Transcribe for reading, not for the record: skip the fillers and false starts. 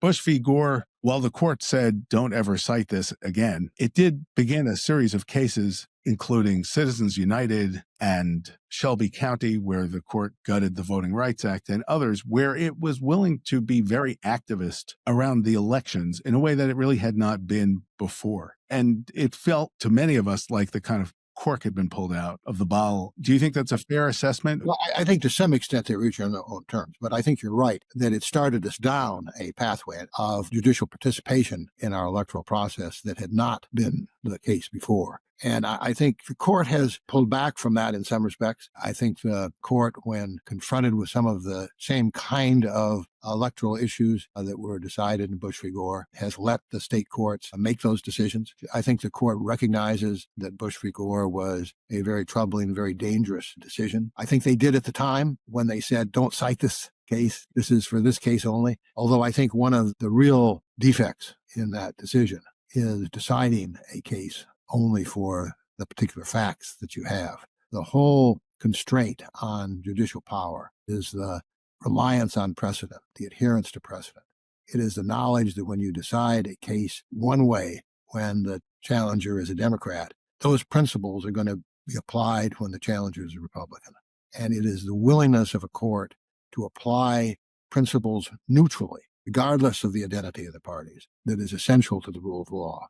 Bush v. Gore, while the court said don't ever cite this again, it did begin a series of cases, including Citizens United and Shelby County, where the court gutted the Voting Rights Act, and others, where it was willing to be very activist around the elections in a way that it really had not been before. And it felt to many of us like the kind of cork had been pulled out of the bottle. Do you think that's a fair assessment? Well, I think to some extent they reach on their own terms, but I think you're right that it started us down a pathway of judicial participation in our electoral process that had not been the case before. And I think the court has pulled back from that in some respects. I think the court, when confronted with some of the same kind of electoral issues that were decided in Bush v. Gore, has let the state courts make those decisions. I think the court recognizes that Bush v. Gore was a very troubling, very dangerous decision. I think they did at the time when they said, don't cite this case. This is for this case only. Although I think one of the real defects in that decision is deciding a case only for the particular facts that you have. The whole constraint on judicial power is the reliance on precedent, the adherence to precedent. It is the knowledge that when you decide a case one way, when the challenger is a Democrat, those principles are going to be applied when the challenger is a Republican. And it is the willingness of a court to apply principles neutrally, regardless of the identity of the parties, that is essential to the rule of law.